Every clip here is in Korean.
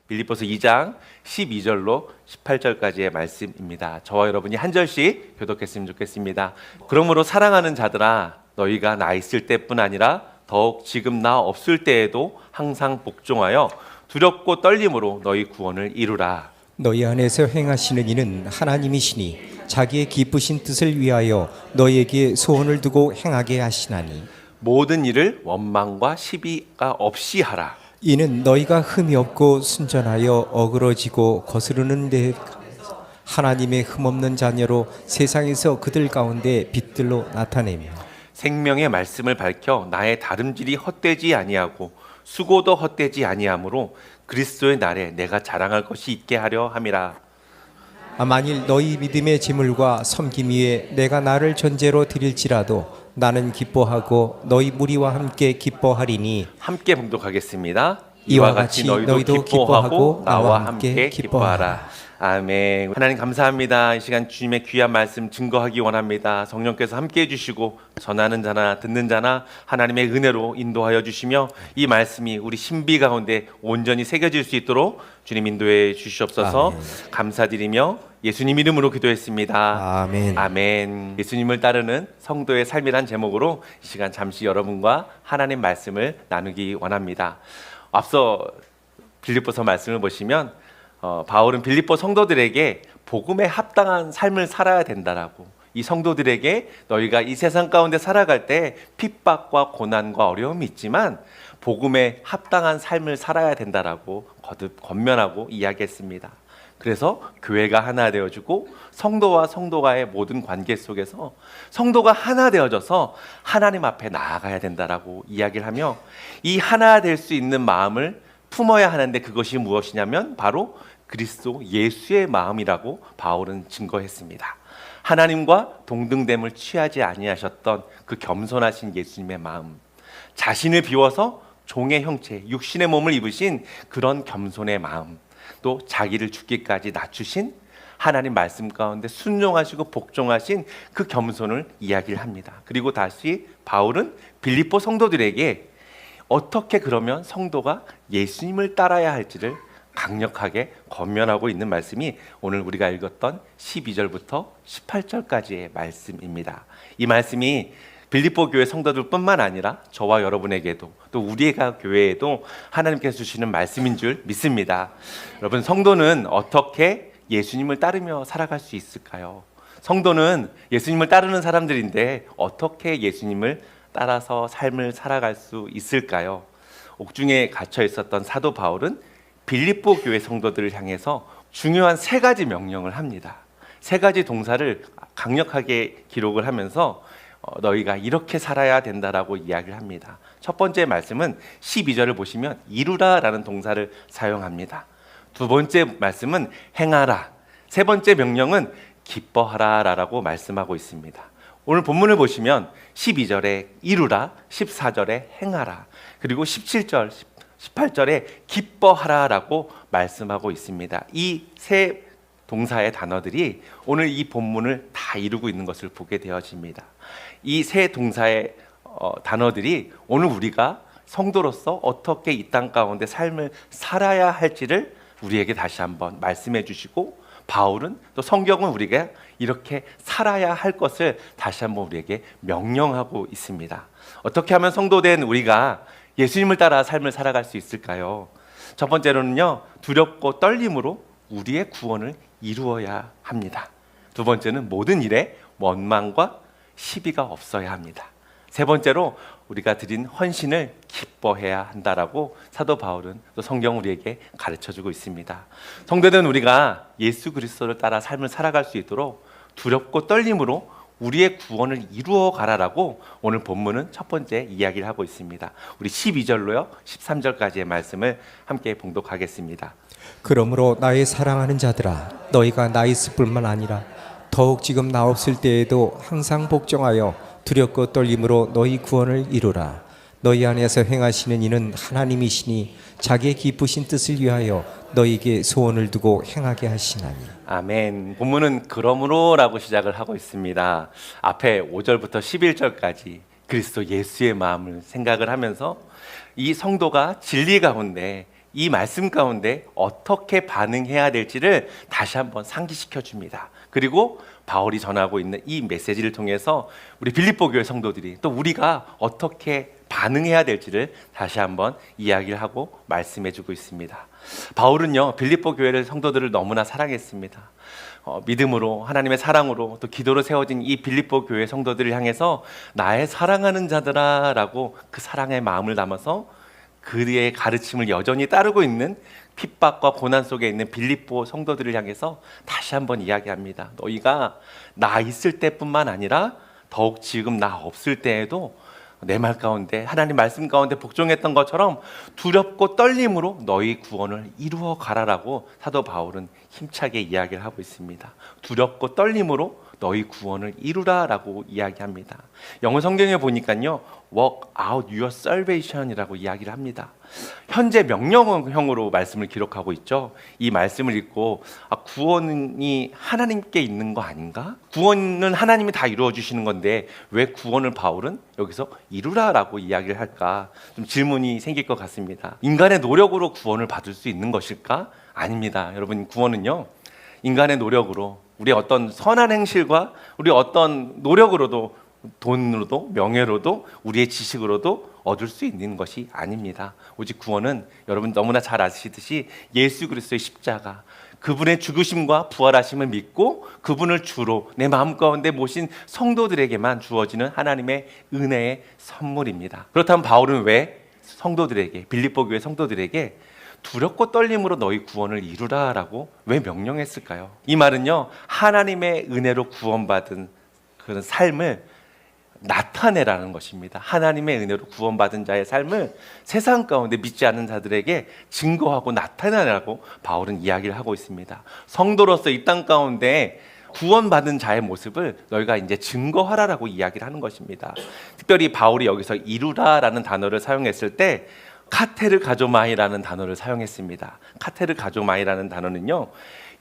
빌립보서 2장 12절로 18절까지의 말씀입니다. 저와 여러분이 한 절씩 교독했으면 좋겠습니다. 그러므로 사랑하는 자들아, 너희가 나 있을 때뿐 아니라 더욱 지금 나 없을 때에도 항상 복종하여 두렵고 떨림으로 너희 구원을 이루라. 너희 안에서 행하시는 이는 하나님이시니 자기의 기쁘신 뜻을 위하여 너희에게 소원을 두고 행하게 하시나니 모든 일을 원망과 시비가 없이 하라. 이는 너희가 흠이 없고 순전하여 어그러지고 거스르는 데 하나님의 흠없는 자녀로 세상에서 그들 가운데 빛들로 나타내며 생명의 말씀을 밝혀 나의 다름질이 헛되지 아니하고 수고도 헛되지 아니하므로 그리스도의 날에 내가 자랑할 것이 있게 하려 함이라. 만일 너희 믿음의 제물과 섬김 위에 내가 나를 전제로 드릴지라도 나는 기뻐하고 너희 무리와 함께 기뻐하리니 함께 봉독하겠습니다. 이와 같이 너희도 기뻐하고 나와 함께 기뻐하라. 아멘. 하나님 감사합니다. 이 시간 주님의 귀한 말씀 증거하기 원합니다. 성령께서 함께 해주시고 전하는 자나 듣는 자나 하나님의 은혜로 인도하여 주시며 이 말씀이 우리 신비 가운데 온전히 새겨질 수 있도록 주님 인도해 주시옵소서. 아멘. 감사드리며 예수님 이름으로 기도했습니다. 아멘. 아멘. 예수님을 따르는 성도의 삶이란 제목으로 이 시간 잠시 여러분과 하나님 말씀을 나누기 원합니다. 앞서 빌립보서 말씀을 보시면 바울은 빌립보 성도들에게 복음에 합당한 삶을 살아야 된다라고, 이 성도들에게 너희가 이 세상 가운데 살아갈 때 핍박과 고난과 어려움이 있지만 복음에 합당한 삶을 살아야 된다라고 거듭 권면하고 이야기했습니다. 그래서 교회가 하나 되어주고 성도와 성도와의 모든 관계 속에서 성도가 하나 되어져서 하나님 앞에 나아가야 된다라고 이야기를 하며, 이 하나 될 수 있는 마음을 품어야 하는데 그것이 무엇이냐면 바로 그리스도 예수의 마음이라고 바울은 증거했습니다. 하나님과 동등됨을 취하지 아니하셨던 그 겸손하신 예수님의 마음, 자신을 비워서 종의 형체, 육신의 몸을 입으신 그런 겸손의 마음, 또 자기를 죽기까지 낮추신 하나님 말씀 가운데 순종하시고 복종하신 그 겸손을 이야기를 합니다. 그리고 다시 바울은 빌립보 성도들에게 어떻게 그러면 성도가 예수님을 따라야 할지를 강력하게 권면하고 있는 말씀이 오늘 우리가 읽었던 12절부터 18절까지의 말씀입니다. 이 말씀이 빌립보 교회 성도들뿐만 아니라 저와 여러분에게도 또 우리가 교회에도 하나님께서 주시는 말씀인 줄 믿습니다. 여러분, 성도는 어떻게 예수님을 따르며 살아갈 수 있을까요? 성도는 예수님을 따르는 사람들인데 어떻게 예수님을 따라서 삶을 살아갈 수 있을까요? 옥중에 갇혀 있었던 사도 바울은 빌립보 교회 성도들을 향해서 중요한 세 가지 명령을 합니다. 세 가지 동사를 강력하게 기록을 하면서 너희가 이렇게 살아야 된다라고 이야기를 합니다. 첫 번째 말씀은 12절을 보시면 이루라라는 동사를 사용합니다. 두 번째 말씀은 행하라. 세 번째 명령은 기뻐하라라고 말씀하고 있습니다. 오늘 본문을 보시면 12절에 이루라, 14절에 행하라, 그리고 17절, 18절에 기뻐하라라고 말씀하고 있습니다. 이 세 동사의 단어들이 오늘 이 본문을 다 이루고 있는 것을 보게 되어집니다. 이 세 동사의 단어들이 오늘 우리가 성도로서 어떻게 이 땅 가운데 삶을 살아야 할지를 우리에게 다시 한번 말씀해 주시고, 바울은 또 성경은 우리가 이렇게 살아야 할 것을 다시 한번 우리에게 명령하고 있습니다. 어떻게 하면 성도된 우리가 예수님을 따라 삶을 살아갈 수 있을까요? 첫 번째로는요, 두렵고 떨림으로 우리의 구원을 이루어야 합니다. 두 번째는 모든 일에 원망과 시비가 없어야 합니다. 세 번째로 우리가 드린 헌신을 기뻐해야 한다라고 사도 바울은 또 성경 우리에게 가르쳐주고 있습니다. 성도된 우리가 예수 그리스도를 따라 삶을 살아갈 수 있도록 두렵고 떨림으로 우리의 구원을 이루어 가라라고 오늘 본문은 첫 번째 이야기를 하고 있습니다. 우리 12절로요 13절까지의 말씀을 함께 봉독하겠습니다. 그러므로 나의 사랑하는 자들아, 너희가 나 있을 뿐만 아니라 더욱 지금 나 없을 때에도 항상 복종하여 두렵고 떨림으로 너희 구원을 이루라. 너희 안에서 행하시는 이는 하나님이시니 자기의 기쁘신 뜻을 위하여 너희에게 소원을 두고 행하게 하시나니. 아멘. 본문은 그러므로라고 시작을 하고 있습니다. 앞에 5절부터 11절까지 그리스도 예수의 마음을 생각을 하면서 이 성도가 진리 가운데 이 말씀 가운데 어떻게 반응해야 될지를 다시 한번 상기시켜 줍니다. 그리고 바울이 전하고 있는 이 메시지를 통해서 우리 빌립보 교회 성도들이 또 우리가 어떻게 반응해야 될지를 다시 한번 이야기를 하고 말씀해 주고 있습니다. 바울은요, 빌립보 교회를 성도들을 너무나 사랑했습니다. 믿음으로, 하나님의 사랑으로, 또 기도로 세워진 이 빌립보 교회 성도들을 향해서 나의 사랑하는 자들아 라고 그 사랑의 마음을 담아서 그의 가르침을 여전히 따르고 있는 핍박과 고난 속에 있는 빌립보 성도들을 향해서 다시 한번 이야기합니다. 너희가 나 있을 때뿐만 아니라 더욱 지금 나 없을 때에도 내 말 가운데, 하나님 말씀 가운데 복종했던 것처럼 두렵고 떨림으로 너희 구원을 이루어 가라라고 사도 바울은 힘차게 이야기를 하고 있습니다. 두렵고 떨림으로 너희 구원을 이루라라고 이야기합니다. 영어 성경에 보니까요, work out your salvation이라고 이야기를 합니다. 현재 명령형으로 말씀을 기록하고 있죠. 이 말씀을 읽고 구원이 하나님께 있는 거 아닌가? 구원은 하나님이 다 이루어 주시는 건데 왜 구원을 바울은 여기서 이루라라고 이야기를 할까? 좀 질문이 생길 것 같습니다. 인간의 노력으로 구원을 받을 수 있는 것일까? 아닙니다. 여러분, 구원은요, 인간의 노력으로, 우리의 어떤 선한 행실과 우리 어떤 노력으로도, 돈으로도, 명예로도, 우리의 지식으로도 얻을 수 있는 것이 아닙니다. 오직 구원은 여러분 너무나 잘 아시듯이 예수 그리스도의 십자가, 그분의 죽으심과 부활하심을 믿고 그분을 주로 내 마음 가운데 모신 성도들에게만 주어지는 하나님의 은혜의 선물입니다. 그렇다면 바울은 왜 성도들에게, 빌립보 교회 성도들에게 두렵고 떨림으로 너희 구원을 이루라라고 왜 명령했을까요? 이 말은요, 하나님의 은혜로 구원받은 그런 삶을 나타내라는 것입니다. 하나님의 은혜로 구원받은 자의 삶을 세상 가운데 믿지 않는 자들에게 증거하고 나타내라고 바울은 이야기를 하고 있습니다. 성도로서 이 땅 가운데 구원받은 자의 모습을 너희가 이제 증거하라라고 이야기를 하는 것입니다. 특별히 바울이 여기서 이루라라는 단어를 사용했을 때 카테르 가조마이라는 단어를 사용했습니다. 카테르 가조마이라는 단어는요,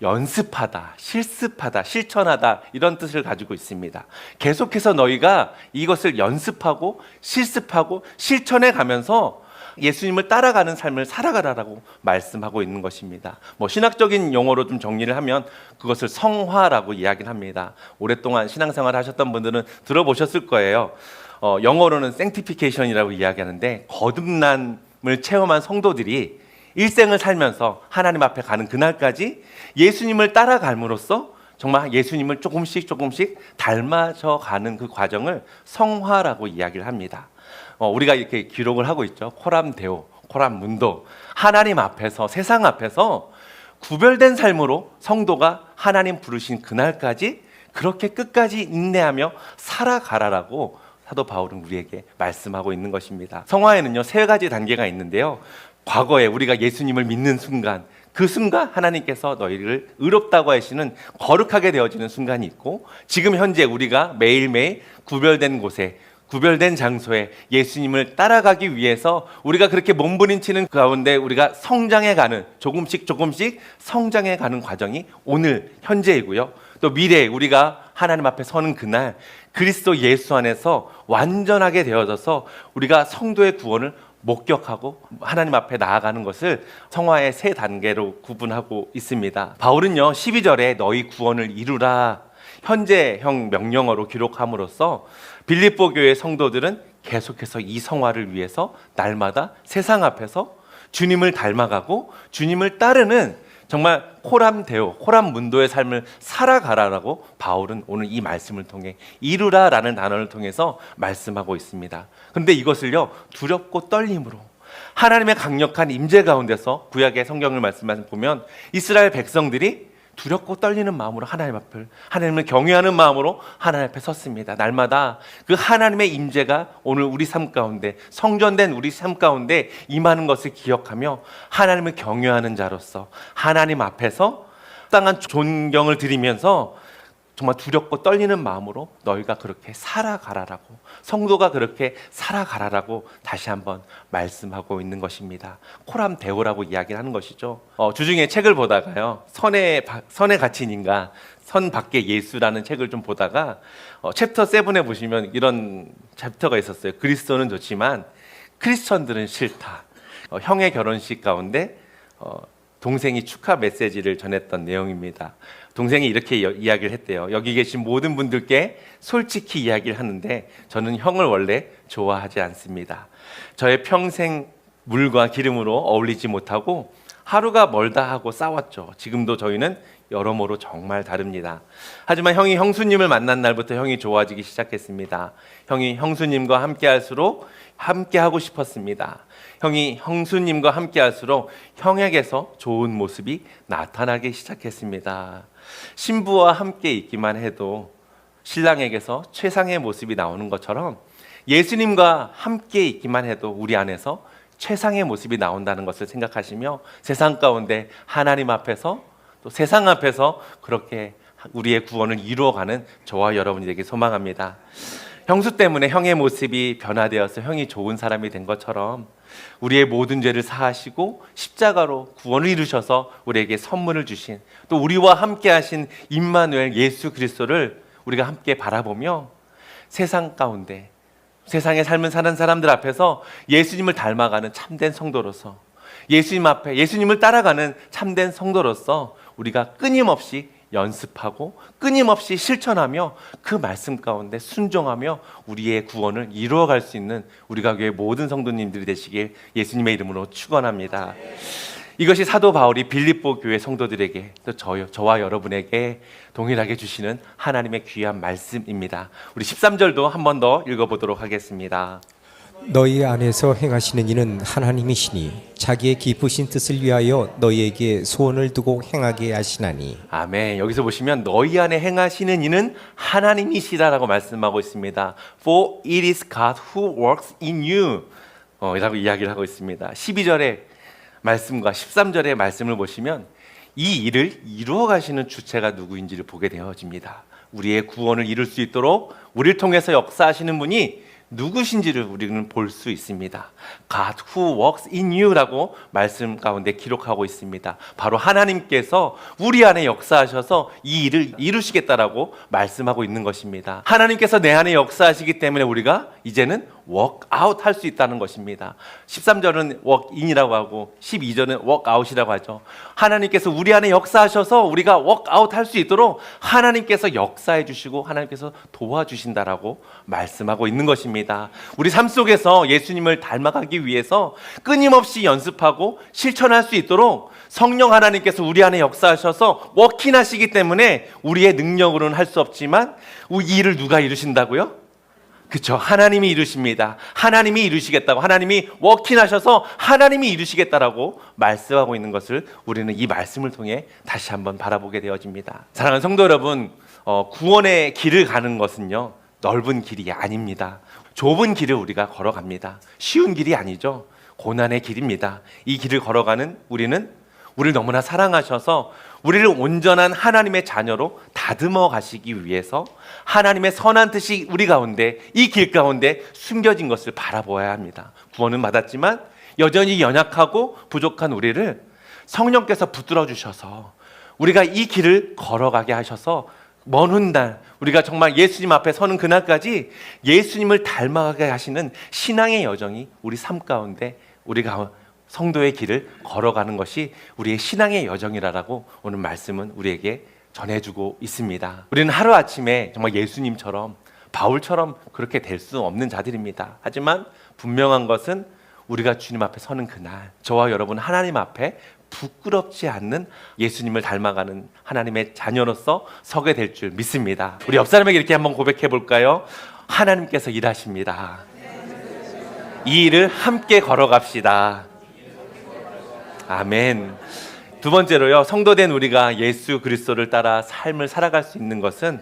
연습하다, 실습하다, 실천하다, 이런 뜻을 가지고 있습니다. 계속해서 너희가 이것을 연습하고 실습하고 실천해 가면서 예수님을 따라가는 삶을 살아가라라고 말씀하고 있는 것입니다. 신학적인 용어로 좀 정리를 하면 그것을 성화라고 이야기를 합니다. 오랫동안 신앙생활을 하셨던 분들은 들어보셨을 거예요. 영어로는 sanctification이라고 이야기하는데, 거듭남을 체험한 성도들이 일생을 살면서 하나님 앞에 가는 그날까지 예수님을 따라감으로써 정말 예수님을 조금씩 닮아져 가는 그 과정을 성화라고 이야기를 합니다. 우리가 이렇게 기록을 하고 있죠. 코람 데오, 코람 문도. 하나님 앞에서, 세상 앞에서 구별된 삶으로 성도가 하나님 부르신 그날까지 그렇게 끝까지 인내하며 살아가라라고 사도 바울은 우리에게 말씀하고 있는 것입니다. 성화에는요, 세 가지 단계가 있는데요. 과거에 우리가 예수님을 믿는 순간, 그 순간 하나님께서 너희를 의롭다고 하시는 거룩하게 되어지는 순간이 있고, 지금 현재 우리가 매일매일 구별된 곳에, 구별된 장소에 예수님을 따라가기 위해서 우리가 그렇게 몸부림치는 가운데 우리가 성장해가는, 조금씩 성장해가는 과정이 오늘 현재이고요. 또 미래에 우리가 하나님 앞에 서는 그날 그리스도 예수 안에서 완전하게 되어져서 우리가 성도의 구원을 목격하고 하나님 앞에 나아가는 것을 성화의 세 단계로 구분하고 있습니다. 바울은요, 12절에 너희 구원을 이루라, 현재형 명령어로 기록함으로써 빌립보 교회 성도들은 계속해서 이 성화를 위해서 날마다 세상 앞에서 주님을 닮아가고 주님을 따르는 정말 코람데오, 코람문도의 삶을 살아가라라고 바울은 오늘 이 말씀을 통해 이루라라는 단어를 통해서 말씀하고 있습니다. 그런데 이것을요, 두렵고 떨림으로, 하나님의 강력한 임재 가운데서, 구약의 성경을 말씀을 보면 이스라엘 백성들이 두렵고 떨리는 마음으로 하나님을 경외하는 마음으로 하나님 앞에 섰습니다. 날마다 그 하나님의 임재가 오늘 우리 삶 가운데, 성전된 우리 삶 가운데 임하는 것을 기억하며 하나님을 경외하는 자로서 하나님 앞에서 땅한 존경을 드리면서 정말 두렵고 떨리는 마음으로 너희가 그렇게 살아가라라고, 성도가 그렇게 살아가라라고 다시 한번 말씀하고 있는 것입니다. 코람데오라고 이야기를 하는 것이죠. 주중에 책을 보다가요, 선의 갇힌 인간, 선 밖의 예수라는 책을 좀 보다가 챕터 7에 보시면 이런 챕터가 있었어요. 그리스도는 좋지만 크리스천들은 싫다. 형의 결혼식 가운데 동생이 축하 메시지를 전했던 내용입니다. 동생이 이렇게 이야기를 했대요. 여기 계신 모든 분들께 솔직히 이야기를 하는데 저는 형을 원래 좋아하지 않습니다. 저의 평생 물과 기름으로 어울리지 못하고 하루가 멀다 하고 싸웠죠. 지금도 저희는 여러모로 정말 다릅니다. 하지만 형이 형수님을 만난 날부터 형이 좋아지기 시작했습니다. 형이 형수님과 함께할수록 함께하고 싶었습니다. 형이 형수님과 함께할수록 형에게서 좋은 모습이 나타나기 시작했습니다. 신부와 함께 있기만 해도 신랑에게서 최상의 모습이 나오는 것처럼 예수님과 함께 있기만 해도 우리 안에서 최상의 모습이 나온다는 것을 생각하시며 세상 가운데 하나님 앞에서 또 세상 앞에서 그렇게 우리의 구원을 이루어가는 저와 여러분이 되길 소망합니다. 형수 때문에 형의 모습이 변화되어서 형이 좋은 사람이 된 것처럼 우리의 모든 죄를 사하시고 십자가로 구원을 이루셔서 우리에게 선물을 주신 또 우리와 함께 하신 임마누엘 예수 그리스도를 우리가 함께 바라보며 세상 가운데 세상의 삶을 사는 사람들 앞에서 예수님을 닮아가는 참된 성도로서 예수님 앞에 예수님을 따라가는 참된 성도로서 우리가 끊임없이 연습하고 끊임없이 실천하며 그 말씀 가운데 순종하며 우리의 구원을 이루어갈 수 있는 우리가 교회 모든 성도님들이 되시길 예수님의 이름으로 축원합니다. 이것이 사도 바울이 빌립보 교회 성도들에게 또 저와 여러분에게 동일하게 주시는 하나님의 귀한 말씀입니다. 우리 13절도 한 번 더 읽어보도록 하겠습니다. 너희 안에서 행하시는 이는 하나님이시니 자기의 기쁘신 뜻을 위하여 너희에게 소원을 두고 행하게 하시나니. 아멘. 여기서 보시면 너희 안에 행하시는 이는 하나님이시다라고 말씀하고 있습니다. For it is God who works in you 라고 이야기를 하고 있습니다. 12절의 말씀과 13절의 말씀을 보시면 이 일을 이루어 가시는 주체가 누구인지를 보게 되어집니다. 우리의 구원을 이룰 수 있도록 우리를 통해서 역사하시는 분이 누구신지를 우리는 볼 수 있습니다. God who works in you라고 말씀 가운데 기록하고 있습니다. 바로 하나님께서 우리 안에 역사하셔서 이 일을 이루시겠다라고 말씀하고 있는 것입니다. 하나님께서 내 안에 역사하시기 때문에 우리가 이제는 work out 할 수 있다는 것입니다. 13절은 work in이라고 하고 12절은 work out이라고 하죠. 하나님께서 우리 안에 역사하셔서 우리가 work out 할 수 있도록 하나님께서 역사해 주시고 하나님께서 도와주신다라고 말씀하고 있는 것입니다. 우리 삶 속에서 예수님을 닮아가기 위해서 끊임없이 연습하고 실천할 수 있도록 성령 하나님께서 우리 안에 역사하셔서 워킹하시기 때문에 우리의 능력으로는 할 수 없지만 이 일을 누가 이루신다고요? 그렇죠. 하나님이 이루십니다. 하나님이 이루시겠다고 하나님이 워킹하셔서 하나님이 이루시겠다라고 말씀하고 있는 것을 우리는 이 말씀을 통해 다시 한번 바라보게 되어집니다. 사랑하는 성도 여러분, 구원의 길을 가는 것은요 넓은 길이 아닙니다. 좁은 길을 우리가 걸어갑니다. 쉬운 길이 아니죠. 고난의 길입니다. 이 길을 걸어가는 우리는 우리를 너무나 사랑하셔서 우리를 온전한 하나님의 자녀로 다듬어 가시기 위해서 하나님의 선한 뜻이 우리 가운데 이 길 가운데 숨겨진 것을 바라보아야 합니다. 구원은 받았지만 여전히 연약하고 부족한 우리를 성령께서 붙들어 주셔서 우리가 이 길을 걸어가게 하셔서 먼 훗날 우리가 정말 예수님 앞에 서는 그날까지 예수님을 닮아가게 하시는 신앙의 여정이 우리 삶 가운데 우리가 성도의 길을 걸어가는 것이 우리의 신앙의 여정이라고 오늘 말씀은 우리에게 전해주고 있습니다. 우리는 하루아침에 정말 예수님처럼 바울처럼 그렇게 될 수 없는 자들입니다. 하지만 분명한 것은 우리가 주님 앞에 서는 그날 저와 여러분 하나님 앞에 부끄럽지 않는 예수님을 닮아가는 하나님의 자녀로서 서게 될 줄 믿습니다. 우리 옆 사람에게 이렇게 한번 고백해 볼까요? 하나님께서 일하십니다. 이 일을 함께 걸어갑시다. 아멘. 두 번째로요, 성도된 우리가 예수 그리스도를 따라 삶을 살아갈 수 있는 것은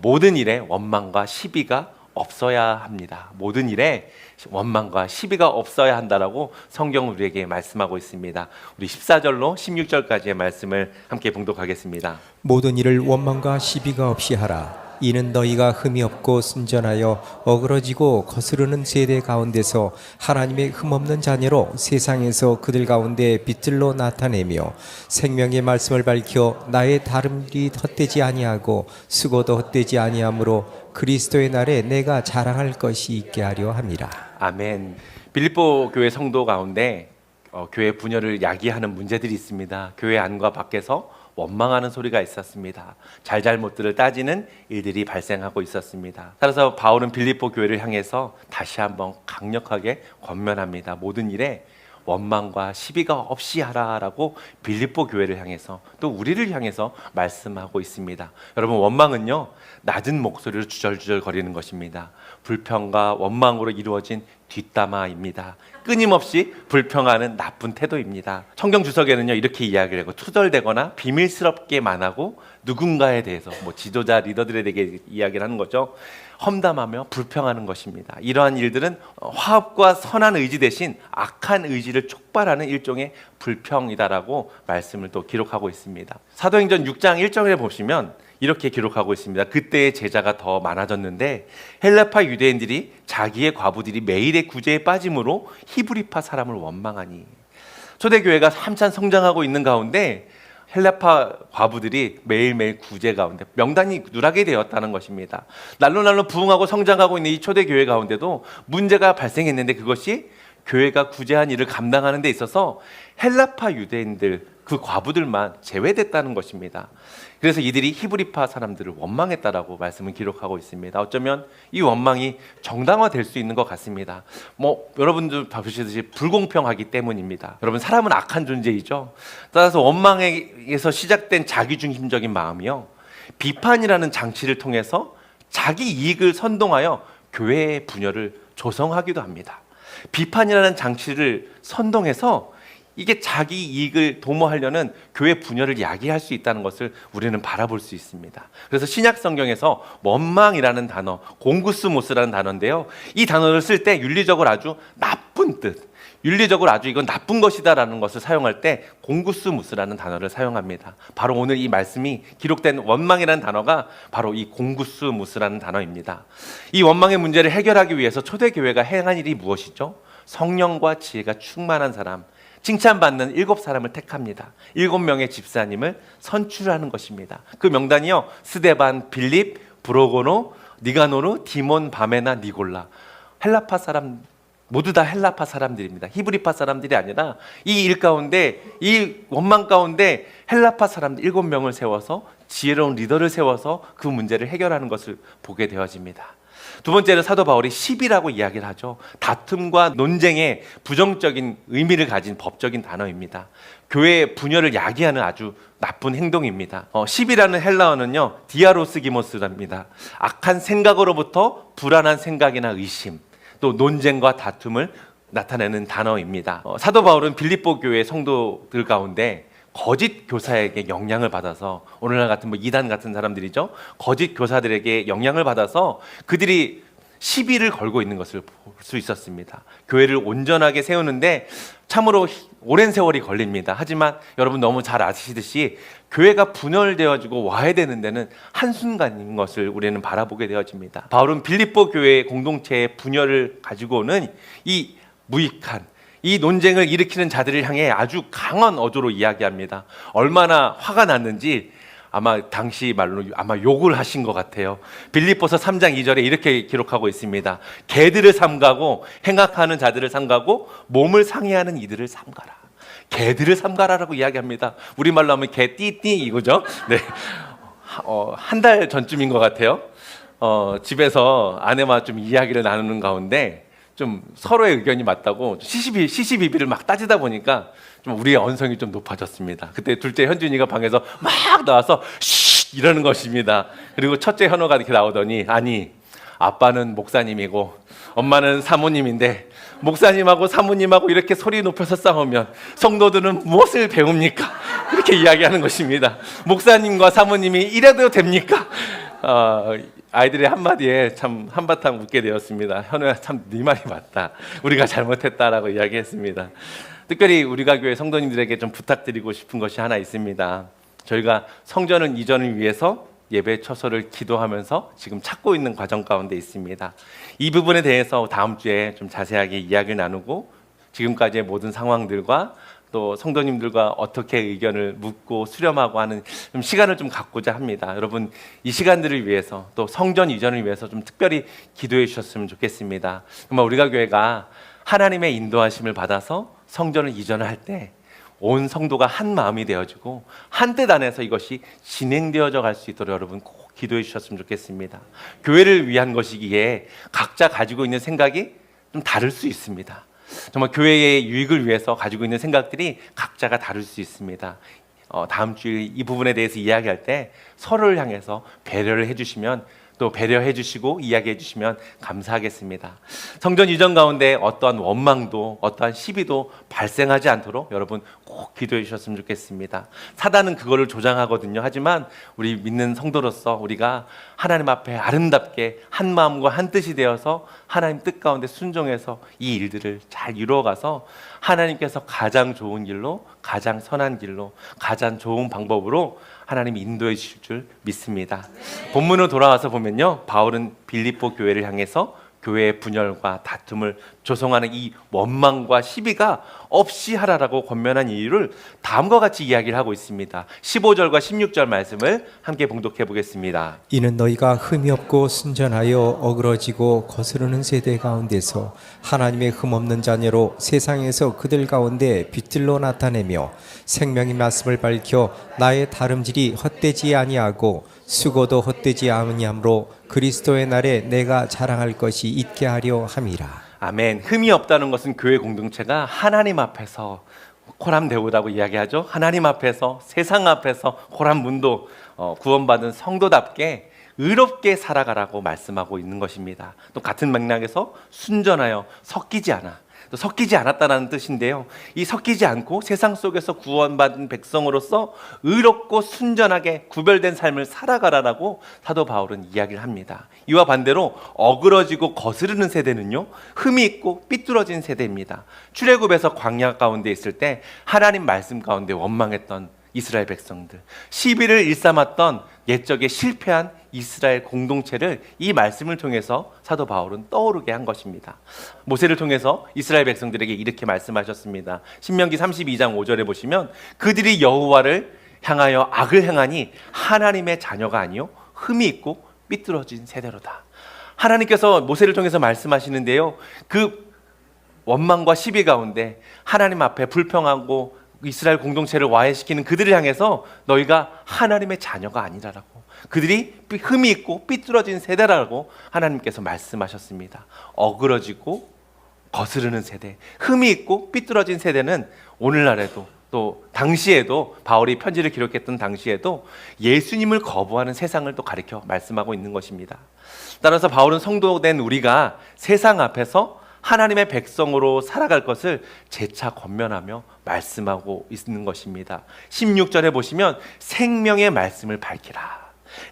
모든 일에 원망과 시비가 없어야 합니다. 모든 일에 원망과 시비가 없어야 한다라고 성경은 우리에게 말씀하고 있습니다. 우리 14절로 16절까지의 말씀을 함께 봉독하겠습니다. 모든 일을 원망과 시비가 없이 하라. 이는 너희가 흠이 없고 순전하여 어그러지고 거스르는 세대 가운데서 하나님의 흠없는 자녀로 세상에서 그들 가운데 빛들로 나타내며 생명의 말씀을 밝혀 나의 다름이 헛되지 아니하고 수고도 헛되지 아니하므로 그리스도의 날에 내가 자랑할 것이 있게 하려 함이라. 아멘. 빌립보 교회 성도 가운데 교회 분열을 야기하는 문제들이 있습니다. 교회 안과 밖에서 원망하는 소리가 있었습니다. 잘잘못들을 따지는 일들이 발생하고 있었습니다. 따라서 바울은 빌립보 교회를 향해서 다시 한번 강력하게 권면합니다. 모든 일에 원망과 시비가 없이 하라라고 빌립보 교회를 향해서 또 우리를 향해서 말씀하고 있습니다. 여러분, 원망은요, 낮은 목소리로 주절주절 거리는 것입니다. 불평과 원망으로 이루어진 뒷담화입니다. 끊임없이 불평하는 나쁜 태도입니다. 성경 주석에는요, 이렇게 이야기를 하고, 투덜대거나 비밀스럽게 말하고 누군가에 대해서 지도자 리더들에게 이야기를 하는 거죠. 험담하며 불평하는 것입니다. 이러한 일들은 화합과 선한 의지 대신 악한 의지를 촉발하는 일종의 불평이다라고 말씀을 또 기록하고 있습니다. 사도행전 6장 1절에 보시면 이렇게 기록하고 있습니다. 그때의 제자가 더 많아졌는데 헬라파 유대인들이 자기의 과부들이 매일의 구제에 빠짐으로 히브리파 사람을 원망하니. 초대교회가 한참 성장하고 있는 가운데 헬라파 과부들이 매일매일 구제 가운데 명단이 누락이 되었다는 것입니다. 날로 부흥하고 성장하고 있는 이 초대교회 가운데도 문제가 발생했는데 그것이 교회가 구제한 일을 감당하는 데 있어서 헬라파 유대인들, 그 과부들만 제외됐다는 것입니다. 그래서 이들이 히브리파 사람들을 원망했다라고 말씀을 기록하고 있습니다. 어쩌면 이 원망이 정당화될 수 있는 것 같습니다. 여러분들 보시듯이 불공평하기 때문입니다. 여러분, 사람은 악한 존재이죠. 따라서 원망에서 시작된 자기중심적인 마음이요, 비판이라는 장치를 통해서 자기 이익을 선동하여 교회의 분열을 조성하기도 합니다. 비판이라는 장치를 선동해서 이게 자기 이익을 도모하려는 교회 분열을 야기할 수 있다는 것을 우리는 바라볼 수 있습니다. 그래서 신약 성경에서 원망이라는 단어, 공구스모스라는 단어인데요, 이 단어를 쓸 때 윤리적으로 아주 나쁜 뜻, 윤리적으로 아주 이건 나쁜 것이다라는 것을 사용할 때 공구스무스라는 단어를 사용합니다. 바로 오늘 이 말씀이 기록된 원망이라는 단어가 바로 이 공구스무스라는 단어입니다. 이 원망의 문제를 해결하기 위해서 초대교회가 행한 일이 무엇이죠? 성령과 지혜가 충만한 사람, 칭찬받는 7사람을 택합니다. 7명의 집사님을 선출하는 것입니다. 그 명단이요, 스데반, 빌립, 브로고노, 니가노르, 디몬, 바메나, 니골라. 헬라파 사람, 모두 다 헬라파 사람들입니다. 히브리파 사람들이 아니라 이 일 가운데, 이 원망 가운데 헬라파 사람들 7명을 세워서 지혜로운 리더를 세워서 그 문제를 해결하는 것을 보게 되어집니다. 두 번째는 사도 바울이 시비라고 이야기를 하죠. 다툼과 논쟁의 부정적인 의미를 가진 법적인 단어입니다. 교회의 분열을 야기하는 아주 나쁜 행동입니다. 시비라는 헬라어는요, 디아로스기모스랍니다. 악한 생각으로부터 불안한 생각이나 의심, 또 논쟁과 다툼을 나타내는 단어입니다. 사도 바울은 빌립보 교회 성도들 가운데 거짓 교사에게 영향을 받아서, 오늘날 같은 이단 같은 사람들이죠, 거짓 교사들에게 영향을 받아서 그들이 시비를 걸고 있는 것을 볼 수 있었습니다. 교회를 온전하게 세우는데 참으로 오랜 세월이 걸립니다. 하지만 여러분 너무 잘 아시듯이 교회가 분열되어지고 와해되는 데는 한순간인 것을 우리는 바라보게 되어집니다. 바울은 빌립보 교회의 공동체의 분열을 가지고 오는 이 무익한, 이 논쟁을 일으키는 자들을 향해 아주 강한 어조로 이야기합니다. 얼마나 화가 났는지 아마 당시 말로 아마 욕을 하신 것 같아요. 빌립보서 3장 2절에 이렇게 기록하고 있습니다. 개들을 삼가고 행악하는 자들을 삼가고 몸을 상해하는 이들을 삼가라. 개들을 삼가라라고 이야기합니다. 우리말로 하면 개 띠띠 이거죠. 네, 한 달 전쯤인 것 같아요. 집에서 아내와 좀 이야기를 나누는 가운데 좀 서로의 의견이 맞다고 시시비비를 막 따지다 보니까 좀 우리의 언성이 좀 높아졌습니다. 그때 둘째 현준이가 방에서 막 나와서 쉿 이러는 것입니다. 그리고 첫째 현호가 이렇게 나오더니, 아니, 아빠는 목사님이고 엄마는 사모님인데 목사님하고 사모님하고 이렇게 소리 높여서 싸우면 성도들은 무엇을 배웁니까? 이렇게 이야기하는 것입니다. 목사님과 사모님이 이래도 됩니까? 아이들의 한마디에 참 한바탕 웃게 되었습니다. 현우야, 참 네 말이 맞다. 우리가 잘못했다라고 이야기했습니다. 특별히 우리가 교회 성도님들에게 좀 부탁드리고 싶은 것이 하나 있습니다. 저희가 성전을 이전을 위해서 예배 처소를 기도하면서 지금 찾고 있는 과정 가운데 있습니다. 이 부분에 대해서 다음 주에 좀 자세하게 이야기를 나누고 지금까지의 모든 상황들과 또 성도님들과 어떻게 의견을 묻고 수렴하고 하는 좀 시간을 좀 갖고자 합니다. 여러분, 이 시간들을 위해서 또 성전 이전을 위해서 좀 특별히 기도해 주셨으면 좋겠습니다. 정말 우리가 교회가 하나님의 인도하심을 받아서 성전을 이전을 할 때 온 성도가 한 마음이 되어지고 한 뜻 안에서 이것이 진행되어져 갈 수 있도록 여러분 꼭 기도해 주셨으면 좋겠습니다. 교회를 위한 것이기에 각자 가지고 있는 생각이 좀 다를 수 있습니다. 정말 교회의 유익을 위해서 가지고 있는 생각들이 각자가 다를 수 있습니다. 다음 주에 이 부분에 대해서 이야기할 때 서로를 향해서 배려를 해주시면 또 배려해 주시고 이야기해 주시면 감사하겠습니다. 성전 이전 가운데 어떠한 원망도 어떠한 시비도 발생하지 않도록 여러분 꼭 기도해 주셨으면 좋겠습니다. 사단은 그거를 조장하거든요. 하지만 우리 믿는 성도로서 우리가 하나님 앞에 아름답게 한 마음과 한 뜻이 되어서 하나님 뜻 가운데 순종해서 이 일들을 잘 이루어가서 하나님께서 가장 좋은 길로, 가장 선한 길로, 가장 좋은 방법으로 하나님이 인도해 주실 줄 믿습니다. 본문으로 돌아와서 보면요, 바울은 빌립보 교회를 향해서 교회의 분열과 다툼을 조성하는 이 원망과 시비가 없이 하라라고 권면한 이유를 다음과 같이 이야기를 하고 있습니다. 15절과 16절 말씀을 함께 봉독해 보겠습니다. 이는 너희가 흠이 없고 순전하여 어그러지고 거스르는 세대 가운데서 하나님의 흠없는 자녀로 세상에서 그들 가운데 빛들로 나타내며 생명의 말씀을 밝혀 나의 다름질이 헛되지 아니하고 수고도 헛되지 아니하므로 그리스도의 날에 내가 자랑할 것이 있게 하려 함이라. 아멘. 흠이 없다는 것은 교회 공동체가 하나님 앞에서 호람되오다고 이야기하죠. 하나님 앞에서, 세상 앞에서 호람문도 구원받은 성도답게 의롭게 살아가라고 말씀하고 있는 것입니다. 또 같은 맥락에서 순전하여 섞이지 않아, 또 섞이지 않았다는 뜻인데요, 이 섞이지 않고 세상 속에서 구원받은 백성으로서 의롭고 순전하게 구별된 삶을 살아가라라고 사도 바울은 이야기를 합니다. 이와 반대로 어그러지고 거스르는 세대는요, 흠이 있고 삐뚤어진 세대입니다. 출애굽에서 광야 가운데 있을 때 하나님 말씀 가운데 원망했던 이스라엘 백성들, 시비를 일삼았던 옛적에 실패한 이스라엘 공동체를 이 말씀을 통해서 사도 바울은 떠오르게 한 것입니다. 모세를 통해서 이스라엘 백성들에게 이렇게 말씀하셨습니다. 신명기 32장 5절에 보시면 그들이 여호와를 향하여 악을 행하니 하나님의 자녀가 아니요 흠이 있고 삐뚤어진 세대로다. 하나님께서 모세를 통해서 말씀하시는데요, 그 원망과 시비 가운데 하나님 앞에 불평하고 이스라엘 공동체를 와해시키는 그들을 향해서 너희가 하나님의 자녀가 아니라라고, 그들이 흠이 있고 삐뚤어진 세대라고 하나님께서 말씀하셨습니다. 어그러지고 거스르는 세대, 흠이 있고 삐뚤어진 세대는 오늘날에도 또 당시에도, 바울이 편지를 기록했던 당시에도 예수님을 거부하는 세상을 또 가리켜 말씀하고 있는 것입니다. 따라서 바울은 성도된 우리가 세상 앞에서 하나님의 백성으로 살아갈 것을 재차 권면하며 말씀하고 있는 것입니다. 16절에 보시면 생명의 말씀을 밝히라.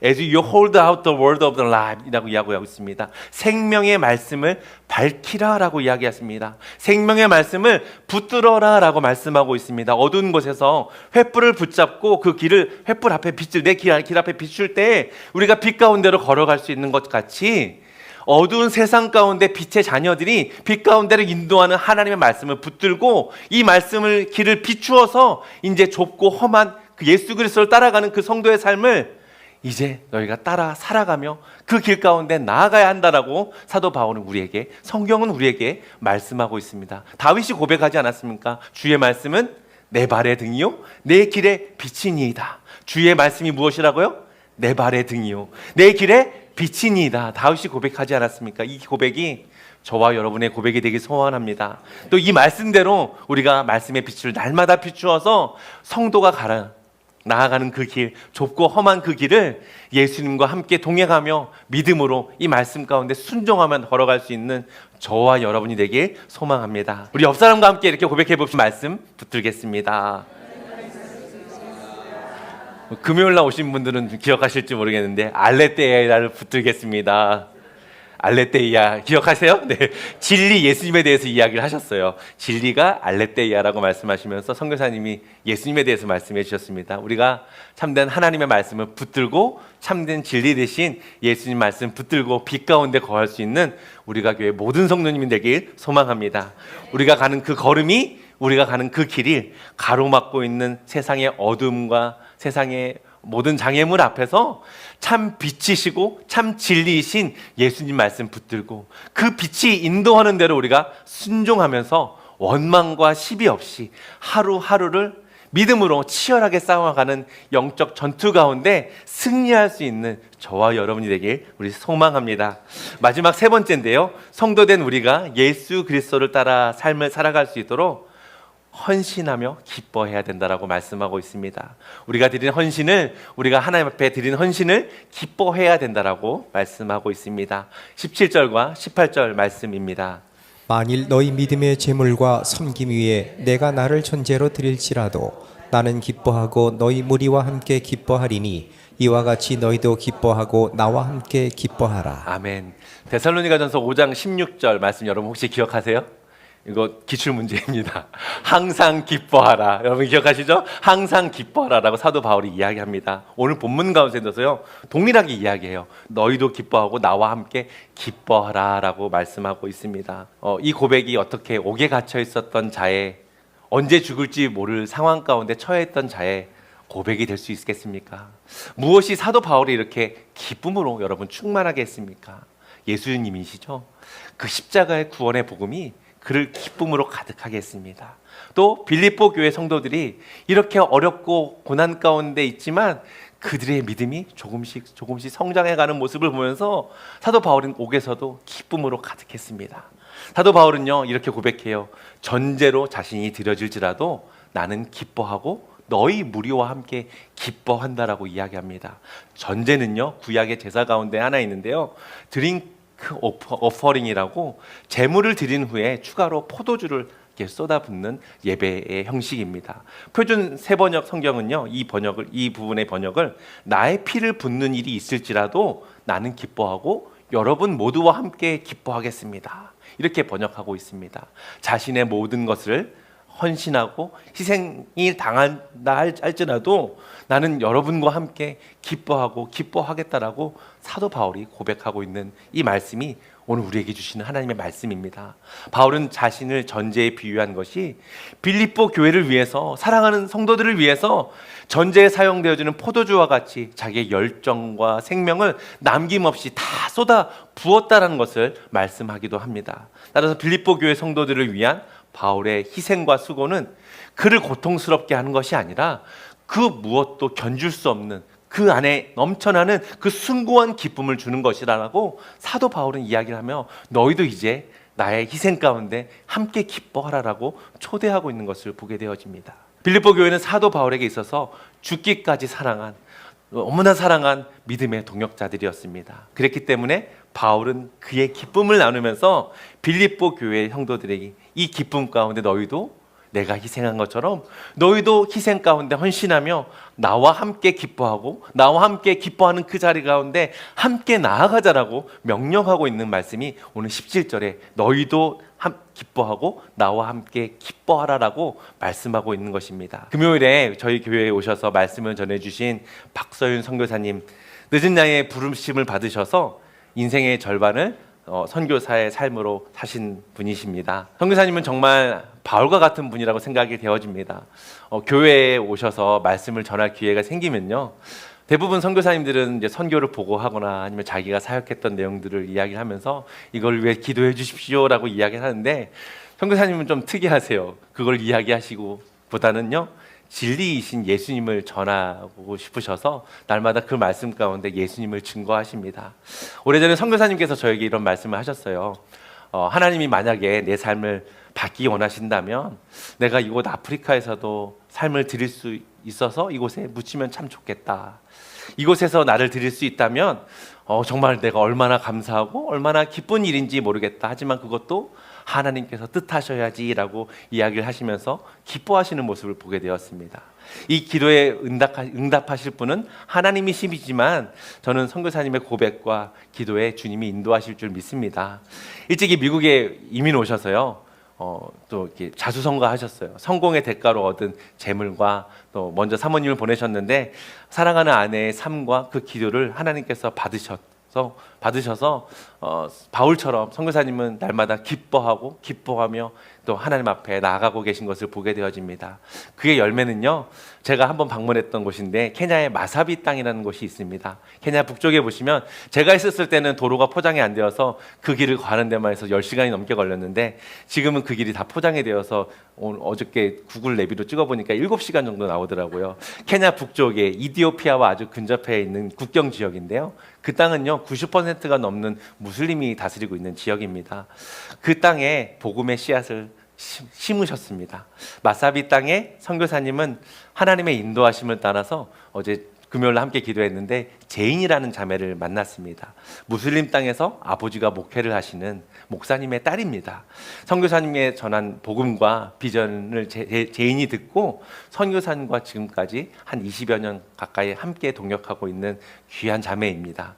As you hold out the word of the life 이라고 이야기하고 있습니다. 생명의 말씀을 밝히라 라고 이야기했습니다. 생명의 말씀을 붙들어라 라고 말씀하고 있습니다. 어두운 곳에서 횃불을 붙잡고 그 길을, 횃불 앞에 빛을, 내 길 앞에 비출 때 우리가 빛 가운데로 걸어갈 수 있는 것 같이 어두운 세상 가운데 빛의 자녀들이 빛 가운데를 인도하는 하나님의 말씀을 붙들고 이 말씀을 길을 비추어서 이제 좁고 험한 그 예수 그리스도를 따라가는 그 성도의 삶을 이제 너희가 따라 살아가며 그 길 가운데 나아가야 한다라고 사도 바울은 우리에게, 성경은 우리에게 말씀하고 있습니다. 다윗이 고백하지 않았습니까? 주의 말씀은 내 발의 등이요 내 길의 빛이니이다. 주의 말씀이 무엇이라고요? 내 발의 등이요 내 길의 빛이니이다. 다윗이 고백하지 않았습니까? 이 고백이 저와 여러분의 고백이 되길 소원합니다. 또 이 말씀대로 우리가 말씀의 빛을 날마다 비추어서 성도가 나아가는 그 길, 좁고 험한 그 길을 예수님과 함께 동행하며 믿음으로 이 말씀 가운데 순종하며 걸어갈 수 있는 저와 여러분이 되길 소망합니다. 우리 옆 사람과 함께 이렇게 고백해 봅시다. 말씀 붙들겠습니다. 금요일 날 오신 분들은 기억하실지 모르겠는데 알레테이아를 붙들겠습니다. 알레테이아 기억하세요? 네, 진리 예수님에 대해서 이야기를 하셨어요. 진리가 알레테이아라고 말씀하시면서 선교사님이 예수님에 대해서 말씀해 주셨습니다. 우리가 참된 하나님의 말씀을 붙들고 참된 진리 대신 예수님 말씀 붙들고 빛 가운데 거할 수 있는 우리가 교회 모든 성도님이 되길 소망합니다. 우리가 가는 그 걸음이, 우리가 가는 그 길이 가로막고 있는 세상의 어둠과 세상의 모든 장애물 앞에서 참 빛이시고 참 진리이신 예수님 말씀 붙들고 그 빛이 인도하는 대로 우리가 순종하면서 원망과 시비 없이 하루하루를 믿음으로 치열하게 싸워가는 영적 전투 가운데 승리할 수 있는 저와 여러분이 되길 우리 소망합니다. 마지막 세 번째인데요. 성도된 우리가 예수 그리스도를 따라 삶을 살아갈 수 있도록 헌신하며 기뻐해야 된다라고 말씀하고 있습니다. 우리가 하나님 앞에 드린 헌신을 기뻐해야 된다라고 말씀하고 있습니다. 17절과 18절 말씀입니다. 만일 너희 믿음의 제물과 섬김 위에 내가 나를 전제로 드릴지라도 나는 기뻐하고 너희 무리와 함께 기뻐하리니 이와 같이 너희도 기뻐하고 나와 함께 기뻐하라. 아멘. 데살로니가전서 5장 16절 말씀 여러분 혹시 기억하세요? 이거 기출 문제입니다. 항상 기뻐하라. 여러분 기억하시죠? 항상 기뻐하라라고 사도 바울이 이야기합니다. 오늘 본문 가운데서요 동일하게 이야기해요. 너희도 기뻐하고 나와 함께 기뻐하라라고 말씀하고 있습니다. 이 고백이 어떻게 옥에 갇혀 있었던 자의 언제 죽을지 모를 상황 가운데 처해 있던 자의 고백이 될 수 있겠습니까? 무엇이 사도 바울이 이렇게 기쁨으로 여러분 충만하게 했습니까? 예수님이시죠. 그 십자가의 구원의 복음이 그를 기쁨으로 가득하게 했습니다. 또 빌립보 교회 성도들이 이렇게 어렵고 고난 가운데 있지만 그들의 믿음이 조금씩 성장해가는 모습을 보면서 사도 바울은 옥에서도 기쁨으로 가득했습니다. 사도 바울은요 이렇게 고백해요. 전제로 자신이 드려질지라도 나는 기뻐하고 너희 무리와 함께 기뻐한다라고 이야기합니다. 전제는요 구약의 제사 가운데 하나 있는데요 드링크 오퍼링이라고 제물을 드린 후에 추가로 포도주를 이렇게 쏟아붓는 예배의 형식입니다. 표준 세번역 성경은요 이 부분의 번역을 나의 피를 붓는 일이 있을지라도 나는 기뻐하고 여러분 모두와 함께 기뻐하겠습니다. 이렇게 번역하고 있습니다. 자신의 모든 것을 헌신하고 희생이 당한다 할지라도 나는 여러분과 함께 기뻐하고 기뻐하겠다라고 사도 바울이 고백하고 있는 이 말씀이 오늘 우리에게 주시는 하나님의 말씀입니다. 바울은 자신을 전제에 비유한 것이 빌립보 교회를 위해서 사랑하는 성도들을 위해서 전제에 사용되어지는 포도주와 같이 자기의 열정과 생명을 남김없이 다 쏟아 부었다는 것을 말씀하기도 합니다. 따라서 빌립보 교회 성도들을 위한 바울의 희생과 수고는 그를 고통스럽게 하는 것이 아니라 그 무엇도 견줄 수 없는 그 안에 넘쳐나는 그 숭고한 기쁨을 주는 것이라고 사도 바울은 이야기를 하며 너희도 이제 나의 희생 가운데 함께 기뻐하라라고 초대하고 있는 것을 보게 되어집니다. 빌립보 교회는 사도 바울에게 있어서 죽기까지 너무나 사랑한 믿음의 동역자들이었습니다. 그랬기 때문에 바울은 그의 기쁨을 나누면서 빌립보 교회의 성도들에게 이 기쁨 가운데 너희도 내가 희생한 것처럼 너희도 희생 가운데 헌신하며 나와 함께 기뻐하고 나와 함께 기뻐하는 그 자리 가운데 함께 나아가자라고 명령하고 있는 말씀이 오늘 17절에 너희도 기뻐하고 나와 함께 기뻐하라라고 말씀하고 있는 것입니다. 금요일에 저희 교회에 오셔서 말씀을 전해주신 박서윤 선교사님 늦은 나이에 부르심을 받으셔서 인생의 절반을 선교사의 삶으로 사신 분이십니다. 선교사님은 정말 바울과 같은 분이라고 생각이 되어집니다. 교회에 오셔서 말씀을 전할 기회가 생기면요, 대부분 선교사님들은 이제 선교를 보고하거나 아니면 자기가 사역했던 내용들을 이야기를 하면서 이걸 위해 기도해 주십시오라고 이야기를 하는데 선교사님은 좀 특이하세요. 그걸 이야기하시고 보다는요 진리이신 예수님을 전하고 싶으셔서 날마다 그 말씀 가운데 예수님을 증거하십니다. 오래전에 선교사님께서 저에게 이런 말씀을 하셨어요. 하나님이 만약에 내 삶을 받기 원하신다면 내가 이곳 아프리카에서도 삶을 드릴 수 있어서 이곳에 묻히면 참 좋겠다. 이곳에서 나를 드릴 수 있다면 정말 내가 얼마나 감사하고 얼마나 기쁜 일인지 모르겠다. 하지만 그것도 하나님께서 뜻하셔야지라고 이야기를 하시면서 기뻐하시는 모습을 보게 되었습니다. 이 기도에 응답하실 분은 하나님이시지만 저는 선교사님의 고백과 기도에 주님이 인도하실 줄 믿습니다. 일찍이 미국에 이민 오셔서요. 또 이렇게 자수성가하셨어요. 성공의 대가로 얻은 재물과 또 먼저 사모님을 보내셨는데 사랑하는 아내의 삶과 그 기도를 하나님께서 받으셔서 받으셔서 바울처럼 선교사님은 날마다 기뻐하며 또 하나님 앞에 나아가고 계신 것을 보게 되어집니다. 그의 열매는요, 제가 한번 방문했던 곳인데 케냐의 마사비 땅이라는 곳이 있습니다. 케냐 북쪽에 보시면 제가 있었을 때는 도로가 포장이 안 되어서 그 길을 가는 데만 해서 10시간이 넘게 걸렸는데 지금은 그 길이 다 포장이 되어서 어저께 구글 내비로 찍어보니까 7시간 정도 나오더라고요. 케냐 북쪽에 이디오피아와 아주 근접해 있는 국경 지역인데요. 그 땅은요 90%가 넘는 무슬림이 다스리고 있는 지역입니다. 그 땅에 복음의 씨앗을 심으셨습니다. 마사비 땅에 선교사님은 하나님의 인도하심을 따라서 어제 금요일 함께 기도했는데 제인이라는 자매를 만났습니다. 무슬림 땅에서 아버지가 목회를 하시는 목사님의 딸입니다. 선교사님의 전한 복음과 비전을 제인이 듣고 선교사님과 지금까지 한 20여 년 가까이 함께 동역하고 있는 귀한 자매입니다.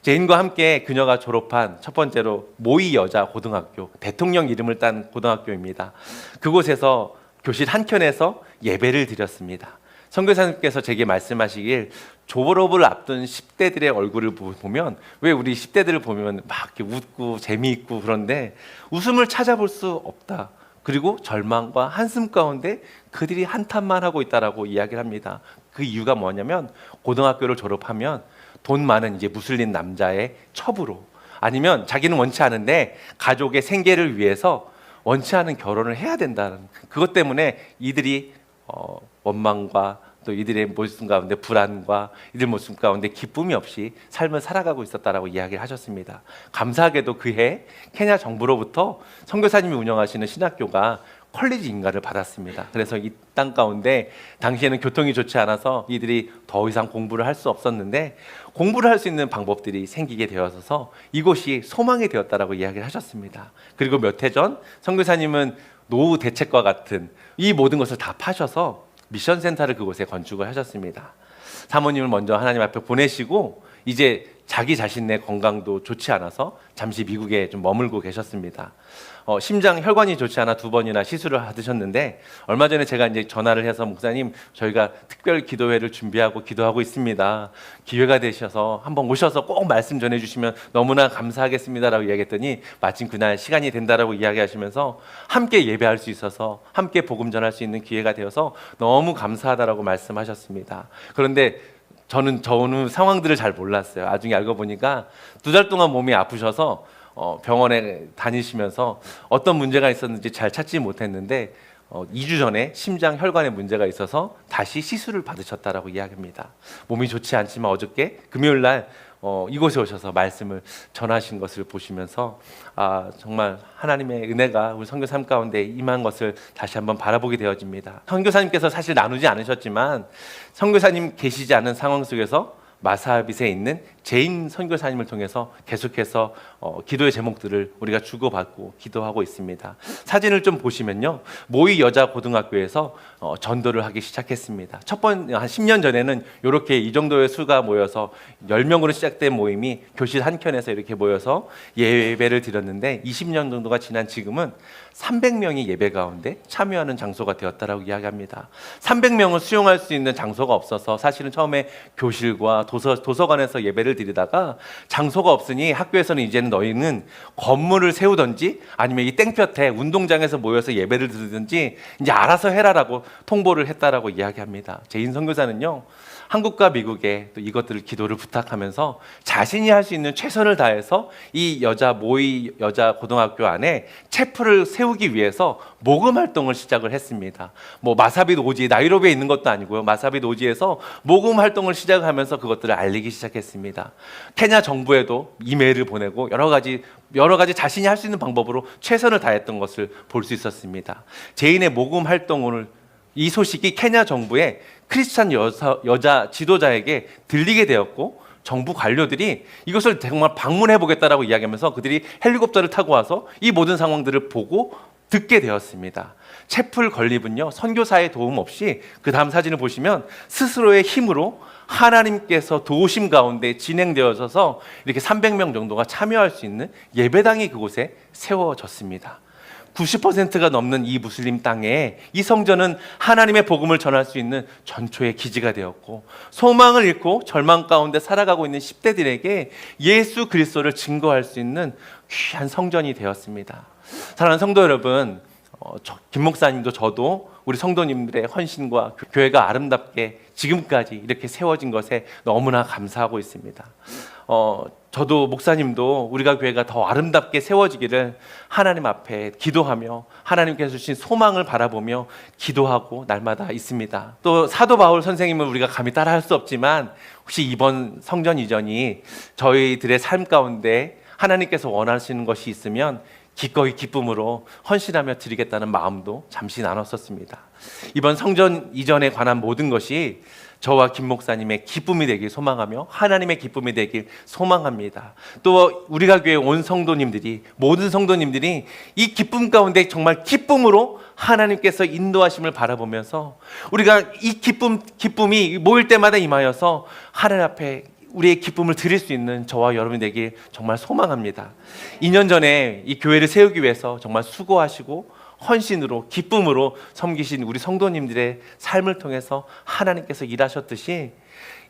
제인과 함께 그녀가 졸업한 첫 번째로 모의 여자 고등학교, 대통령 이름을 딴 고등학교입니다. 그곳에서 교실 한켠에서 예배를 드렸습니다. 선교사님께서 제게 말씀하시길 졸업을 앞둔 10대들의 얼굴을 보면 왜 우리 10대들을 보면 막 이렇게 웃고 재미있고 그런데 웃음을 찾아볼 수 없다. 그리고 절망과 한숨 가운데 그들이 한탄만 하고 있다라고 이야기를 합니다. 그 이유가 뭐냐면 고등학교를 졸업하면 돈 많은 이제 무슬림 남자의 첩으로 아니면 자기는 원치 않은데 가족의 생계를 위해서 원치 않은 결혼을 해야 된다는 그것 때문에 이들이 원망과 또 이들의 모습 가운데 불안과 이들 모습 가운데 기쁨이 없이 삶을 살아가고 있었다라고 이야기를 하셨습니다. 감사하게도 그해 케냐 정부로부터 선교사님이 운영하시는 신학교가 컬리지 인가를 받았습니다. 그래서 이 땅 가운데 당시에는 교통이 좋지 않아서 이들이 더 이상 공부를 할 수 없었는데 공부를 할 수 있는 방법들이 생기게 되어서 이곳이 소망이 되었다라고 이야기를 하셨습니다. 그리고 몇 해 전 선교사님은 노후 대책과 같은 이 모든 것을 다 파셔서 미션 센터를 그곳에 건축을 하셨습니다. 사모님을 먼저 하나님 앞에 보내시고 이제 자기 자신의 건강도 좋지 않아서 잠시 미국에 좀 머물고 계셨습니다. 심장 혈관이 좋지 않아 2번이나 시술을 받으셨는데 얼마 전에 제가 이제 전화를 해서 목사님 저희가 특별 기도회를 준비하고 기도하고 있습니다. 기회가 되셔서 한번 오셔서 꼭 말씀 전해주시면 너무나 감사하겠습니다라고 이야기했더니 마침 그날 시간이 된다라고 이야기하시면서 함께 예배할 수 있어서 함께 복음 전할 수 있는 기회가 되어서 너무 감사하다라고 말씀하셨습니다. 그런데 저는 상황들을 잘 몰랐어요. 나중에 알고 보니까 2달 동안 몸이 아프셔서 병원에 다니시면서 어떤 문제가 있었는지 잘 찾지 못했는데 2주 전에 심장 혈관에 문제가 있어서 다시 시술을 받으셨다라고 이야기합니다. 몸이 좋지 않지만 어저께 금요일 날 이곳에 오셔서 말씀을 전하신 것을 보시면서 정말 하나님의 은혜가 우리 선교사님 가운데 임한 것을 다시 한번 바라보게 되어집니다. 선교사님께서 사실 나누지 않으셨지만 선교사님 계시지 않은 상황 속에서 마사빗에 있는 제인 선교사님을 통해서 계속해서 기도의 제목들을 우리가 주고받고 기도하고 있습니다. 사진을 좀 보시면요, 모의 여자 고등학교에서 전도를 하기 시작했습니다. 한 10년 전에는 이렇게 이 정도의 수가 모여서 10명으로 시작된 모임이 교실 한켠에서 이렇게 모여서 예배를 드렸는데 20년 정도가 지난 지금은 300명이 예배 가운데 참여하는 장소가 되었다라고 이야기합니다. 300명을 수용할 수 있는 장소가 없어서 사실은 처음에 교실과 도서관에서 예배를 드리다가 장소가 없으니 학교에서는 이제는 너희는 건물을 세우든지 아니면 이 땡볕에 운동장에서 모여서 예배를 드리든지 이제 알아서 해라라고 통보를 했다라고 이야기합니다. 제인 선교사는요, 한국과 미국에 또 이것들을 기도를 부탁하면서 자신이 할 수 있는 최선을 다해서 이 모의 여자 고등학교 안에 채플을 세우기 위해서 모금 활동을 시작을 했습니다. 마사빗 오지 나이로비에 있는 것도 아니고요. 마사빗 오지에서 모금 활동을 시작하면서 그것들을 알리기 시작했습니다. 케냐 정부에도 이메일을 보내고 여러 가지 자신이 할 수 있는 방법으로 최선을 다했던 것을 볼 수 있었습니다. 제인의 모금 활동을 이 소식이 케냐 정부의 크리스찬 여자 지도자에게 들리게 되었고 정부 관료들이 이것을 정말 방문해 보겠다라고 이야기하면서 그들이 헬리콥터를 타고 와서 이 모든 상황들을 보고 듣게 되었습니다. 채플 건립은요, 선교사의 도움 없이 그 다음 사진을 보시면 스스로의 힘으로 하나님께서 도우심 가운데 진행되어져서 이렇게 300명 정도가 참여할 수 있는 예배당이 그곳에 세워졌습니다. 90%가 넘는 이 무슬림 땅에 이 성전은 하나님의 복음을 전할 수 있는 전초의 기지가 되었고, 소망을 잃고 절망 가운데 살아가고 있는 10대들에게 예수 그리스도를 증거할 수 있는 귀한 성전이 되었습니다. 사랑하는 성도 여러분, 김 목사님도 저도 우리 성도님들의 헌신과 교회가 아름답게 지금까지 이렇게 세워진 것에 너무나 감사하고 있습니다. 저도 목사님도 우리가 교회가 더 아름답게 세워지기를 하나님 앞에 기도하며 하나님께서 주신 소망을 바라보며 기도하고 날마다 있습니다. 또 사도 바울 선생님을 우리가 감히 따라할 수 없지만, 혹시 이번 성전 이전이 저희들의 삶 가운데 하나님께서 원하시는 것이 있으면 기꺼이 기쁨으로 헌신하며 드리겠다는 마음도 잠시 나눴었습니다. 이번 성전 이전에 관한 모든 것이 저와 김 목사님의 기쁨이 되길 소망하며 하나님의 기쁨이 되길 소망합니다. 또 우리가 교회 온 성도님들이, 모든 성도님들이 이 기쁨 가운데 정말 기쁨으로 하나님께서 인도하심을 바라보면서 우리가 이 기쁨이 모일 때마다 임하여서 하나님 앞에 우리의 기쁨을 드릴 수 있는 저와 여러분이 되길 정말 소망합니다. 2년 전에 이 교회를 세우기 위해서 정말 수고하시고 헌신으로 기쁨으로 섬기신 우리 성도님들의 삶을 통해서 하나님께서 일하셨듯이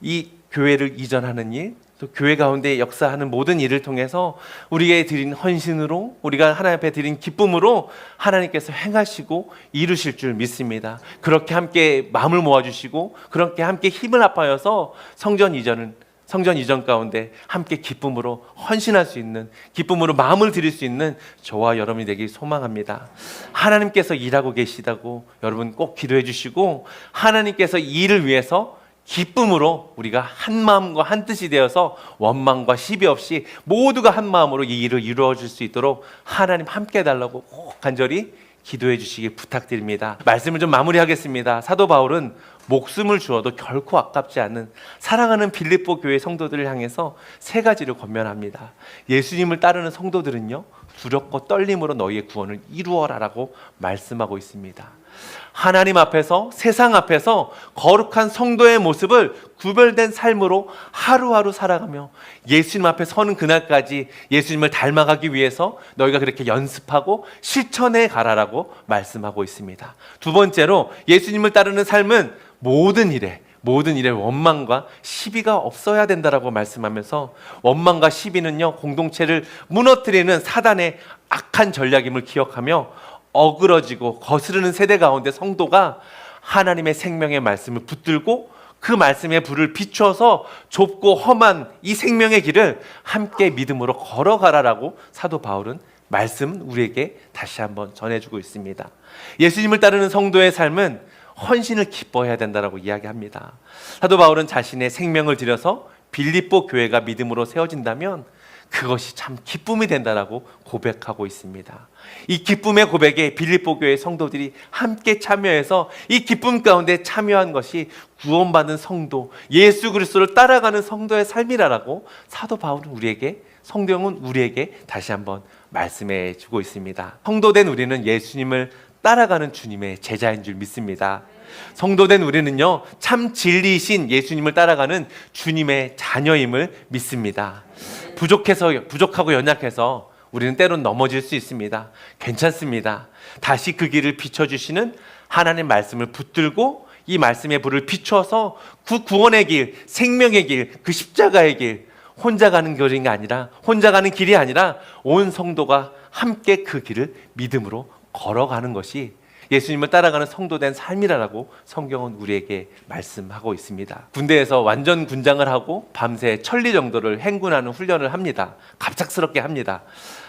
이 교회를 이전하는 일, 또 교회 가운데 역사하는 모든 일을 통해서 우리에게 드린 헌신으로, 우리가 하나님 앞에 드린 기쁨으로 하나님께서 행하시고 이루실 줄 믿습니다. 그렇게 함께 마음을 모아주시고 그렇게 함께 힘을 합하여서 성전 이전 가운데 함께 기쁨으로 헌신할 수 있는, 기쁨으로 마음을 드릴 수 있는 저와 여러분이 되길 소망합니다. 하나님께서 일하고 계시다고 여러분 꼭 기도해 주시고, 하나님께서 이 일을 위해서 기쁨으로 우리가 한 마음과 한 뜻이 되어서 원망과 시비 없이 모두가 한 마음으로 이 일을 이루어질 수 있도록 하나님 함께 해달라고 꼭 간절히 기도해 주시기 부탁드립니다. 말씀을 좀 마무리하겠습니다. 사도 바울은 목숨을 주어도 결코 아깝지 않은 사랑하는 빌립보 교회 성도들을 향해서 세 가지를 권면합니다. 예수님을 따르는 성도들은요, 두렵고 떨림으로 너희의 구원을 이루어라라고 말씀하고 있습니다. 하나님 앞에서, 세상 앞에서 거룩한 성도의 모습을 구별된 삶으로 하루하루 살아가며 예수님 앞에 서는 그날까지 예수님을 닮아가기 위해서 너희가 그렇게 연습하고 실천해 가라라고 말씀하고 있습니다. 두 번째로, 예수님을 따르는 삶은 모든 일에 원망과 시비가 없어야 된다라고 말씀하면서, 원망과 시비는요, 공동체를 무너뜨리는 사단의 악한 전략임을 기억하며 어그러지고 거스르는 세대 가운데 성도가 하나님의 생명의 말씀을 붙들고 그 말씀의 불을 비춰서 좁고 험한 이 생명의 길을 함께 믿음으로 걸어가라라고 사도 바울은 말씀 우리에게 다시 한번 전해주고 있습니다. 예수님을 따르는 성도의 삶은 헌신을 기뻐해야 된다라고 이야기합니다. 사도 바울은 자신의 생명을 들여서 빌립보 교회가 믿음으로 세워진다면 그것이 참 기쁨이 된다라고 고백하고 있습니다. 이 기쁨의 고백에 빌립보 교회 성도들이 함께 참여해서 이 기쁨 가운데 참여한 것이 구원받은 성도, 예수 그리스도를 따라가는 성도의 삶이라고 사도 바울은 우리에게, 성경은 우리에게 다시 한번 말씀해 주고 있습니다. 성도된 우리는 예수님을 따라가는 주님의 제자인 줄 믿습니다. 성도된 우리는요, 참 진리이신 예수님을 따라가는 주님의 자녀임을 믿습니다. 부족하고 연약해서 우리는 때론 넘어질 수 있습니다. 괜찮습니다. 다시 그 길을 비춰주시는 하나님 말씀을 붙들고 이 말씀의 불을 비춰서 그 구원의 길, 생명의 길, 그 십자가의 길, 혼자 가는 길이 아니라 온 성도가 함께 그 길을 믿음으로 걸어가는 것이 예수님을 따라가는 성도된 삶이라고 성경은 우리에게 말씀하고 있습니다. 군대에서 완전 군장을 하고 밤새 천리 정도를 행군하는 훈련을 합니다. 갑작스럽게 합니다.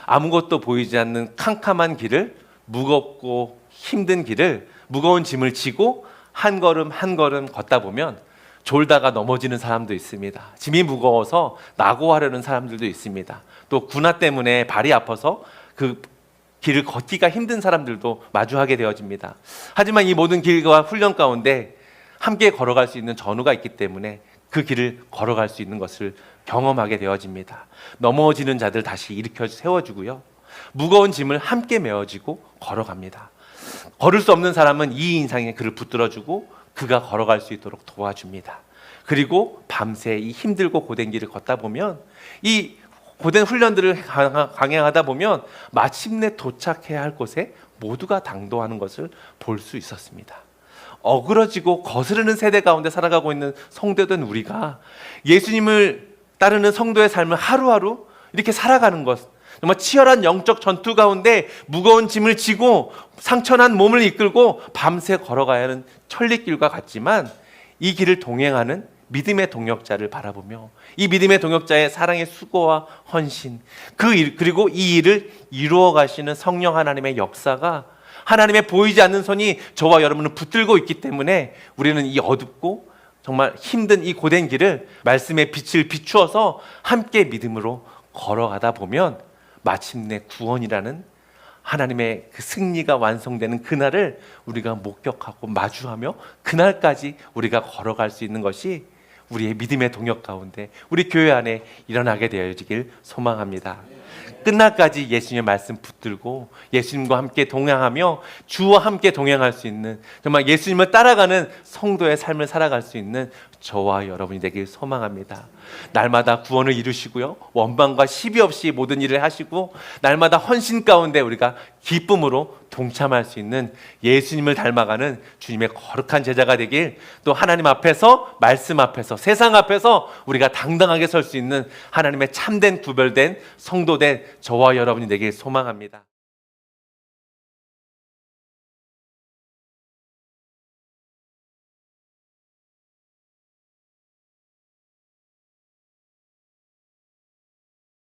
아무것도 보이지 않는 캄캄한 길을, 무겁고 힘든 길을, 무거운 짐을 지고 한 걸음 한 걸음 걷다 보면 졸다가 넘어지는 사람도 있습니다. 짐이 무거워서 낙오하려는 사람들도 있습니다. 또 군화 때문에 발이 아파서 그 길을 걷기가 힘든 사람들도 마주하게 되어집니다. 하지만 이 모든 길과 훈련 가운데 함께 걸어갈 수 있는 전우가 있기 때문에 그 길을 걸어갈 수 있는 것을 경험하게 되어집니다. 넘어지는 자들 다시 일으켜 세워주고요, 무거운 짐을 함께 메어지고 걸어갑니다. 걸을 수 없는 사람은 이 인상에 그를 붙들어주고 그가 걸어갈 수 있도록 도와줍니다. 그리고 밤새 이 힘들고 고된 길을 걷다 보면, 이 고된 훈련들을 강행하다 보면 마침내 도착해야 할 곳에 모두가 당도하는 것을 볼 수 있었습니다. 어그러지고 거스르는 세대 가운데 살아가고 있는 성도된 우리가 예수님을 따르는 성도의 삶을 하루하루 이렇게 살아가는 것, 정말 치열한 영적 전투 가운데 무거운 짐을 지고 상처난 몸을 이끌고 밤새 걸어가야 하는 천리길과 같지만, 이 길을 동행하는 믿음의 동역자를 바라보며 이 믿음의 동역자의 사랑의 수고와 헌신, 그리고 이 일을 이루어 가시는 성령 하나님의 역사가, 하나님의 보이지 않는 손이 저와 여러분을 붙들고 있기 때문에 우리는 이 어둡고 정말 힘든 이 고된 길을 말씀의 빛을 비추어서 함께 믿음으로 걸어가다 보면 마침내 구원이라는 하나님의 그 승리가 완성되는 그날을 우리가 목격하고 마주하며 그날까지 우리가 걸어갈 수 있는 것이 우리의 믿음의 동역 가운데 우리 교회 안에 일어나게 되어지길 소망합니다. 끝날까지 예수님의 말씀 붙들고 예수님과 함께 동행하며 주와 함께 동행할 수 있는, 정말 예수님을 따라가는 성도의 삶을 살아갈 수 있는 저와 여러분이 되길 소망합니다. 날마다 구원을 이루시고요, 원망과 시비 없이 모든 일을 하시고 날마다 헌신 가운데 우리가 기쁨으로 동참할 수 있는 예수님을 닮아가는 주님의 거룩한 제자가 되길, 또 하나님 앞에서, 말씀 앞에서, 세상 앞에서 우리가 당당하게 설 수 있는 하나님의 참된 구별된 성도된 저와 여러분이 되길 소망합니다.